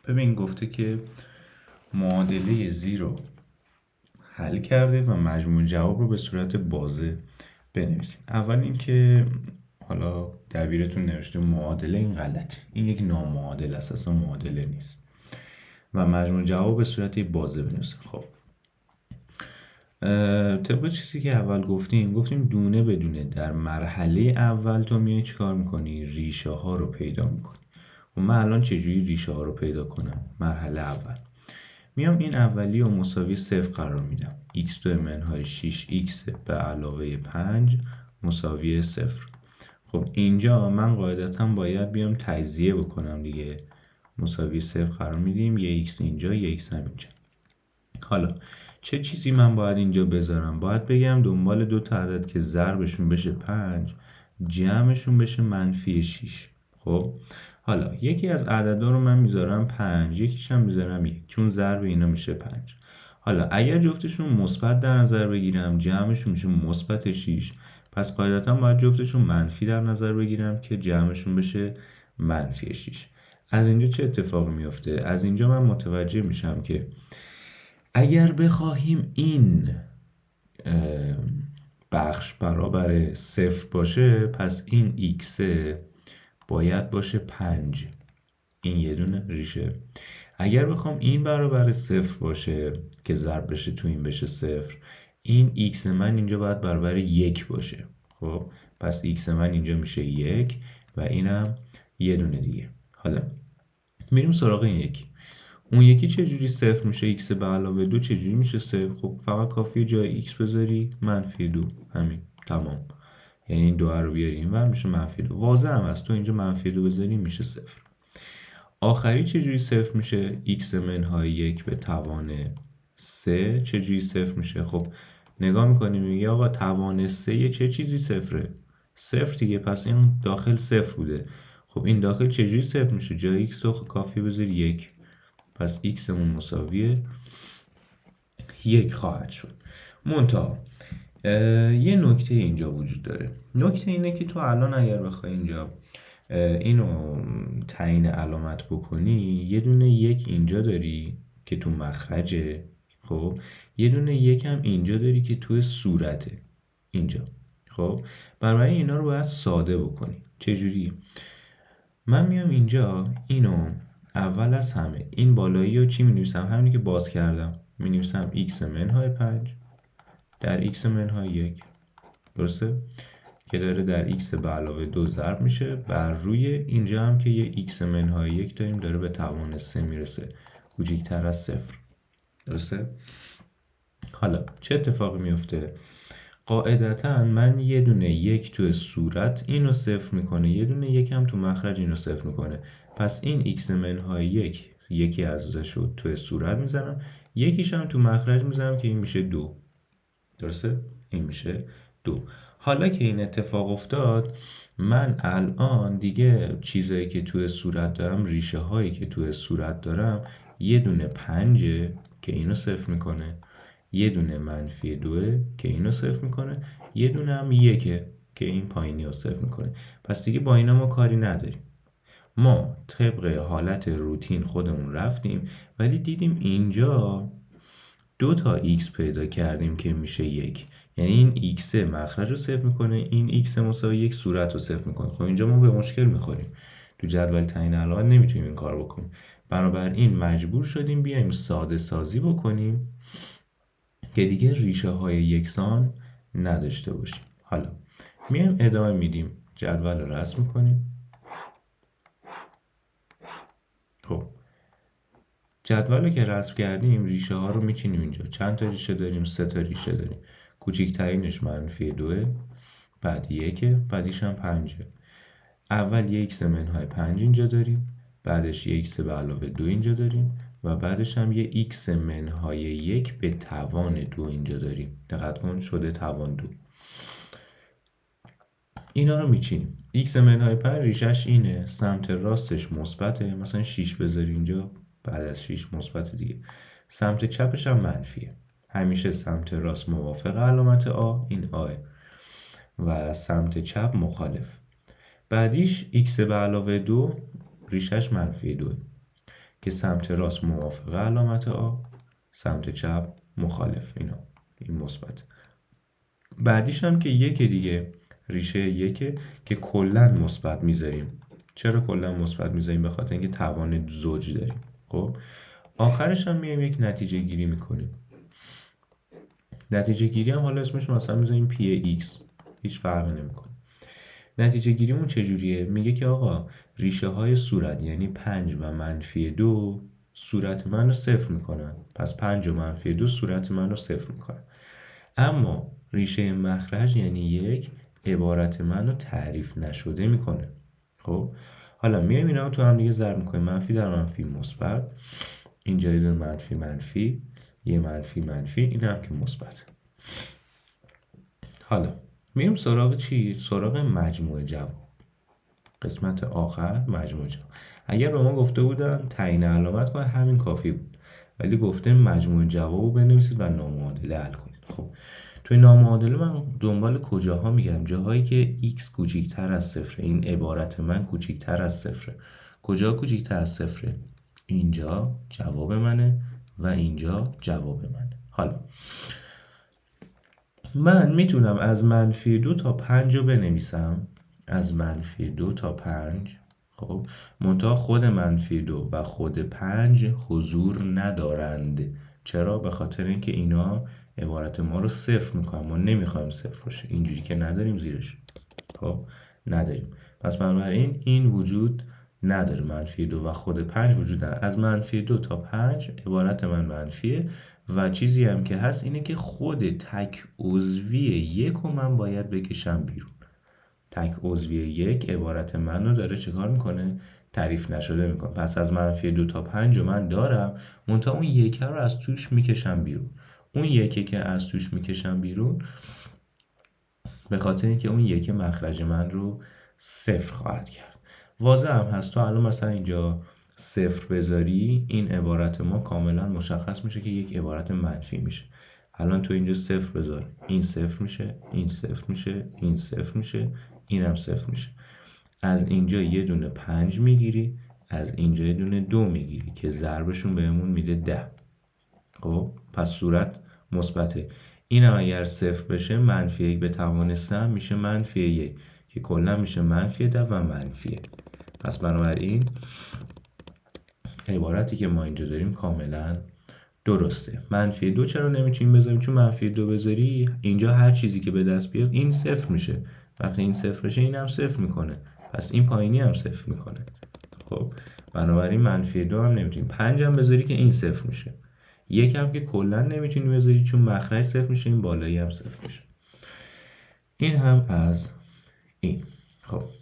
ببین گفته که معادله زیرو حل کرده و مجموع جواب رو به صورت بازه بنویسیم. اول اینکه حالا دبیرتون نوشته معادله، این غلطه، این یک نامعادله است، اصلا معادله نیست. و مجموع جواب به صورت بازه بنویسیم. خب طبق چیزی که اول گفتیم دونه بدونه در مرحله اول تو میای چیکار میکنی؟ ریشه ها رو پیدا میکنی. و من الان چجوری ریشه ها رو پیدا کنم؟ مرحله اول میام این اولی رو مساوی 0 قرار میدم. x2 منهای 6x به علاوه 5 مساوی 0. خب اینجا من قاعدتا باید بیام تجزیه بکنم دیگه. مساوی 0 قرار میدیم، یه x اینجا یه x هم اینجا. حالا چه چیزی من باید اینجا بذارم؟ باید بگم دنبال دو تا عدد که ضربشون بشه 5 جمعشون بشه منفی 6. خب حالا یکی از عددا رو من میذارم 5، یکیش هم میذارم 1، چون ضرب اینا میشه 5. حالا اگر جفتشون مثبت در نظر بگیرم جمعشون میشه مثبت 6، پس قاعدتا باید جفتشون منفی در نظر بگیرم که جمعشون بشه منفی 6. از اینجا چه اتفاقی میفته؟ از اینجا من متوجه میشم که اگر بخواهیم این بخش برابر 0 باشه، پس این x باید باشه 5. این یه دونه ریشه. اگر بخوام این برابر 0 باشه که ضرب بشه تو این بشه 0، این x من اینجا باید برابر 1 باشه. خب پس x من اینجا میشه 1 و اینم یه دونه دیگه. حالا میریم سراغ این یکی. اون یکی چجوری 0 میشه؟ x به علاوه 2 چجوری میشه 0؟ خب فقط کافیه جای x بذاری منفی 2، همین تمام. یعنی این 2 رو بیاری اینور میشه منفی 2. واضح هم است، تو اینجا منفی 2 بذاری میشه 0. آخری چجوری 0 میشه؟ x منهای 1 به توان 3 چجوری 0 میشه؟ خب نگاه میکنیم میگه آقا توان 3 چه چیزی صفره؟ 0 دیگه، پس این داخل 0 بوده. خب این داخل چجوری 0 میشه؟ جای x رو کافی بذاری 1، پس x مون مساویه 1 خواهد شد. منتها یه نکته اینجا وجود داره. نکته اینه که تو الان اگر بخوای اینجا اینو تعیین علامت بکنی، یه دونه 1 اینجا داری که تو مخرجه، خب یه دونه 1 هم اینجا داری که تو صورته اینجا. خب بنابراین اینا رو باید ساده بکنی. چجوری؟ من میام اینجا اینو اول از همه این بالایی رو چی می نویسم؟ همینی که باز کردم، می نویسم x منهای 5 در x منهای 1. درسته؟ که داره در x به علاوه 2 ضرب میشه بر روی اینجا هم که یه x منهای 1 داریم داره به توان 3 میرسه، کوچیک‌تر از 0. درسته؟ حالا چه اتفاقی میفته؟ قاعدتا من یه دونه 1 تو صورت اینو 0 میکنه، یه دونه 1 هم تو مخرج اینو 0 میکنه. پس این x منهای 1 یکی ازش رو تو صورت میزنم، یکیش هم تو مخرج میزنم که این میشه 2. درسته؟ این میشه 2. حالا که این اتفاق افتاد، من الان دیگه چیزایی که توی صورت دارم، ریشه هایی که توی صورت دارم، یه دونه 5 که اینو 0 میکنه، یه دونه منفی 2 که اینو 0 میکنه، یه دونه هم 1 که این پایینی رو 0 میکنه. پس دیگه با اینا ما کاری نداریم. ما طبق حالت روتین خودمون رفتیم، ولی دیدیم اینجا 2 تا x پیدا کردیم که میشه 1. یعنی این x مخرج رو 0 میکنه، این x مساوی 1 صورت رو 0 میکنه. خب اینجا ما به مشکل میخوریم، تو جدول تعیین علامت نمیتونیم این کار بکنیم. بنابراین مجبور شدیم بیایم ساده سازی بکنیم که دیگه ریشه های یکسان نداشته باشیم. حالا میایم ادامه میدیم، جدول رو رسم میکنیم. خب جدول رو که رسم کردیم، ریشه ها رو میچینیم اینجا. چند تا ریشه داریم؟ 3 تا ریشه داریم. کوچکترینش منفی 2، بعد 1، بعدیش هم 5. اول یه x منهای 5 اینجا داریم، بعدش یه x به علاوه 2 اینجا داریم و بعدش هم یه x منهای 1 به توان 2 اینجا داریم. دقت کن شده توان 2. اینا رو میچینیم. x منهای 5 ریشش اینه، سمت راستش مثبته، مثلا 6 بذاری اینجا، بعد از 6 مثبت دیگه. سمت چپش هم منفیه. همیشه سمت راست موافق علامت آ، این آ، و سمت چپ مخالف. بعدیش x به علاوه 2 ریشش منفی 2 که سمت راست موافق علامت آ، سمت چپ مخالف. این مثبت. بعدیش هم که یک دیگه، ریشه یکه که کلا مثبت میذاریم. چرا کلا مثبت میذاریم؟ به خاطر اینکه توان زوج داریم. خب آخرش هم میایم یک نتیجه گیری میکنیم. نتیجه گیری هم حالا اسمش مثلا میذاریم پی ایکس، هیچ فرقی نمیکنه. نتیجه گیریمون چجوریه؟ میگه که آقا ریشه های صورت یعنی 5 و -2 صورت من رو صفر میکنن، پس 5 و -2 صورت من رو صفر میکنن. اما ریشه مخرج یعنی 1 عبارت من رو تعریف نشده میکنه. خب حالا میایم اینا رو تو هم دیگه ضرب میکنیم، منفی در منفی مثبت، اینجا یه دونه منفی منفی، یه منفی منفی، این هم که مثبت. حالا میریم سراغ چی؟ سراغ مجموع جواب. قسمت آخر مجموع جواب. اگر به ما گفته بودن تعیین علامت کنید همین کافی بود، ولی گفته مجموع جواب رو بنویسید و نامعادله حل کنید. خب توی نامعادله من دنبال کجاها میگم؟ جاهایی که x کوچیکتر از صفره، این عبارت من کوچیکتر از صفره. کجا کوچیکتر از صفره؟ اینجا جواب منه و اینجا جواب منه. حالا من میتونم از -2 تا 5 رو بنویسم، از -2 تا 5. خب منتها خود -2 و خود 5 حضور ندارند. چرا؟ به خاطر اینکه اینا عبارت ما رو صفر میکنن، ما نمیخوایم صفر باشه، اینجوری که نداریم زیرش. خب نداریم، پس بنابراین این وجود نداره. -2 و خود 5 وجود نداره. از -2 تا 5 عبارت من منفیه و چیزی هم که هست اینه که خود تک عضوی 1 رو من باید بکشم بیرون. تک عضوی 1 عبارت من رو داره چه کار میکنه؟ تعریف نشده میکنه. پس از -2 تا 5 رو من دارم، منتها اون 1 رو از توش میکشم بیرون. اون 1 که از توش میکشم بیرون به خاطر اینکه اون 1 مخرج من رو صفر خواهد کرد. واضح هم هست. تو الان مثلا اینجا صفر بذاری، این عبارت ما کاملا مشخص میشه که یک عبارت منفی میشه. الان تو اینجا صفر بذار، این صفر میشه، این صفر میشه، این صفر میشه، این هم صفر میشه. از اینجا یه دونه 5 میگیری، از اینجا یه دونه 2 میگیری که ضربشون بهمون میده 10. خب پس صورت مثبته. این هم اگر صفر بشه -1 به توان 3 میشه -1 که کلا میشه -10 و منفیه. پس بنابراین عبارتی که ما اینجا داریم کاملا درسته. -2 چرا نمیتونیم بذاریم؟ چون -2 بذاری اینجا هر چیزی که به دست بیاد این صفر میشه. وقتی این صفر بشه این هم صفر میکنه، پس این پایینی هم صفر میکنه. خب بنابراین -2 هم نمیتونیم. 5 هم بذاری که این صفر میشه. 1 هم که کلا نمیتونی بذاری چون مخرج صفر میشه، این بالایی هم صفر میشه. این هم از این. خب